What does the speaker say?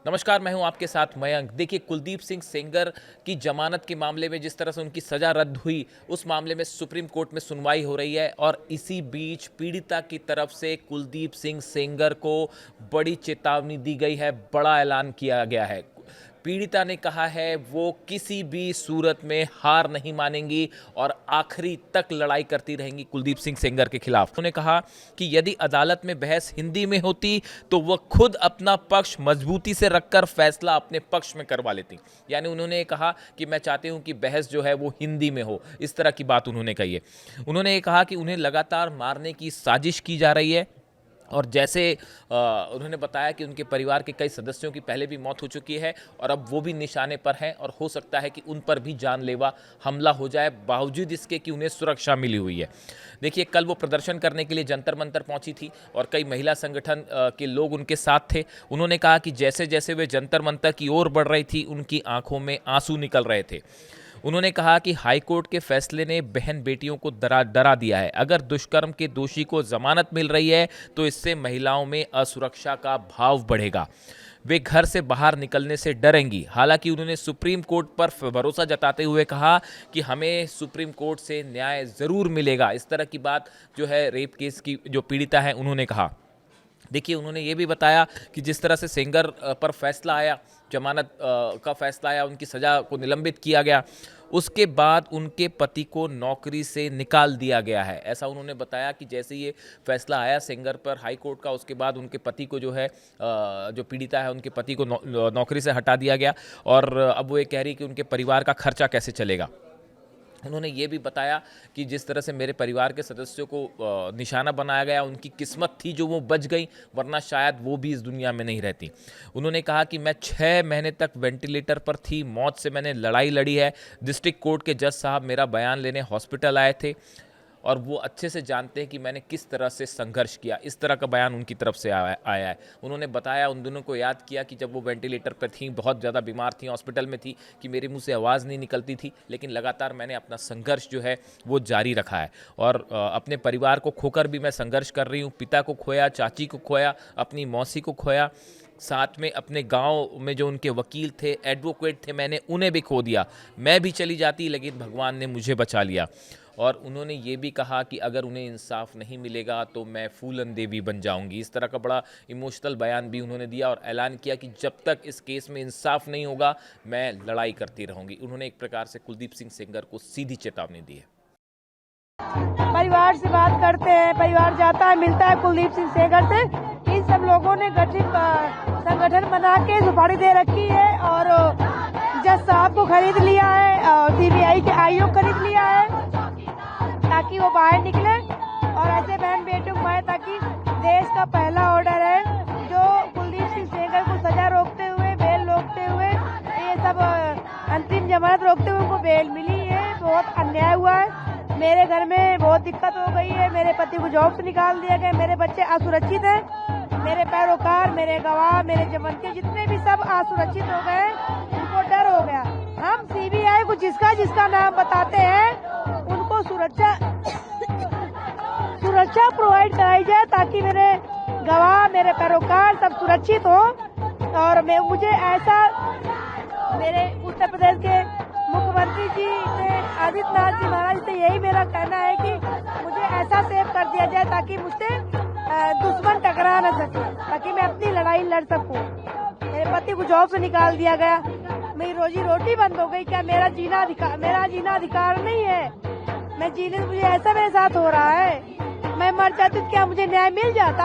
नमस्कार, मैं हूं आपके साथ मयंक। देखिए, कुलदीप सिंह सेंगर की जमानत के मामले में जिस तरह से उनकी सज़ा रद्द हुई, उस मामले में सुप्रीम कोर्ट में सुनवाई हो रही है और इसी बीच पीड़िता की तरफ से कुलदीप सिंह सेंगर को बड़ी चेतावनी दी गई है, बड़ा ऐलान किया गया है। पीड़िता ने कहा है वो किसी भी सूरत में हार नहीं मानेंगी और आखिरी तक लड़ाई करती रहेंगी कुलदीप सिंह सेंगर के खिलाफ। उन्होंने कहा कि यदि अदालत में बहस हिंदी में होती तो वह खुद अपना पक्ष मजबूती से रखकर फैसला अपने पक्ष में करवा लेती। यानी उन्होंने कहा कि मैं चाहती हूं कि बहस जो है वो हिंदी में हो, इस तरह की बात उन्होंने कही है। उन्होंने ये कहा कि उन्हें लगातार मारने की साजिश की जा रही है और जैसे उन्होंने बताया कि उनके परिवार के कई सदस्यों की पहले भी मौत हो चुकी है और अब वो भी निशाने पर हैं और हो सकता है कि उन पर भी जानलेवा हमला हो जाए, बावजूद इसके कि उन्हें सुरक्षा मिली हुई है। देखिए, कल वो प्रदर्शन करने के लिए जंतर मंतर पहुंची थी और कई महिला संगठन के लोग उनके साथ थे। उन्होंने कहा कि जैसे जैसे वे जंतर मंतर की ओर बढ़ रही थी, उनकी आंखों में आंसू निकल रहे थे। उन्होंने कहा कि हाईकोर्ट के फैसले ने बहन बेटियों को डरा दिया है। अगर दुष्कर्म के दोषी को जमानत मिल रही है तो इससे महिलाओं में असुरक्षा का भाव बढ़ेगा। वे घर से बाहर निकलने से डरेंगी। हालांकि उन्होंने सुप्रीम कोर्ट पर भरोसा जताते हुए कहा कि हमें सुप्रीम कोर्ट से न्याय जरूर मिलेगा। इस तरह की बात जो है रेप केस की जो पीड़िता है उन्होंने कहा। देखिए, उन्होंने ये भी बताया कि जिस तरह से सेंगर पर फैसला आया, जमानत का फैसला आया, उनकी सज़ा को निलंबित किया गया, उसके बाद उनके पति को नौकरी से निकाल दिया गया है। ऐसा उन्होंने बताया कि जैसे ये फैसला आया सेंगर पर हाई कोर्ट का, उसके बाद उनके पति को जो है जो पीड़िता है उनके पति को नौकरी से हटा दिया गया और अब वो ये कह रही कि उनके परिवार का खर्चा कैसे चलेगा। उन्होंने ये भी बताया कि जिस तरह से मेरे परिवार के सदस्यों को निशाना बनाया गया, उनकी किस्मत थी जो वो बच गई, वरना शायद वो भी इस दुनिया में नहीं रहती। उन्होंने कहा कि मैं 6 महीने तक वेंटिलेटर पर थी, मौत से मैंने लड़ाई लड़ी है। डिस्ट्रिक्ट कोर्ट के जज साहब मेरा बयान लेने हॉस्पिटल आए थे और वो अच्छे से जानते हैं कि मैंने किस तरह से संघर्ष किया। इस तरह का बयान उनकी तरफ से आया है। उन्होंने बताया, उन दिनों को याद किया कि जब वो वेंटिलेटर पर थी, बहुत ज़्यादा बीमार थी, हॉस्पिटल में थी, कि मेरे मुंह से आवाज़ नहीं निकलती थी, लेकिन लगातार मैंने अपना संघर्ष जो है वो जारी रखा है और अपने परिवार को खोकर भी मैं संघर्ष कर रही हूँ। पिता को खोया, चाची को खोया, अपनी मौसी को खोया, साथ में अपने गांव में जो उनके वकील थे, एडवोकेट थे, मैंने उन्हें भी खो दिया। मैं भी चली जाती लेकिन भगवान ने मुझे बचा लिया। और उन्होंने ये भी कहा कि अगर उन्हें इंसाफ नहीं मिलेगा तो मैं फूलन देवी बन जाऊंगी। इस तरह का बड़ा इमोशनल बयान भी उन्होंने दिया और ऐलान किया कि जब तक इस केस में इंसाफ नहीं होगा मैं लड़ाई करती रहूंगी। उन्होंने एक प्रकार से कुलदीप सिंह सेंगर को सीधी चेतावनी दी है। परिवार से बात करते हैं, परिवार जाता है, मिलता है कुलदीप सिंह सेंगर से। इन सब लोगों ने गठित संगठन बना के सुपारी दे रखी है और जज साहब को खरीद लिया है और सीबीआई के आईओ खरीद लिया है ताकि वो बाहर निकले और ऐसे बहन बेटियों को मारे, ताकि देश का पहला ऑर्डर है जो कुलदीप सिंह सेंगर को सजा रोकते हुए, बेल रोकते हुए, ये सब अंतरिम जमानत रोकते हुए उनको बेल मिली है। बहुत अन्याय हुआ है। मेरे घर में बहुत दिक्कत हो गई है। मेरे पति को जॉब से निकाल दिया गया, मेरे बच्चे असुरक्षित हैं, मेरे पैरोकार, मेरे गवाह, मेरे जमानती जितने भी सब असुरक्षित हो गए, उनको डर हो गया। हम सीबीआई को जिसका जिसका नाम बताते हैं उनको सुरक्षा प्रोवाइड कराई जाए ताकि मेरे गवाह, मेरे पैरोकार सब सुरक्षित हो। और मुझे ऐसा मेरे उत्तर प्रदेश के मुख्यमंत्री जी से, आदित्यनाथ जी महाराज से यही मेरा कहना है कि मुझे ऐसा सेव कर दिया जाए ताकि मुझसे दुश्मन टकरा न सके, ताकि मैं अपनी लड़ाई लड़ सकूं। मेरे पति को जॉब से निकाल दिया गया, मेरी रोजी रोटी बंद हो गई। क्या मेरा जीना अधिकार नहीं है? मैं जीने, मुझे ऐसा मेरे साथ हो रहा है। मैं मर जाती तो क्या मुझे न्याय मिल जाता?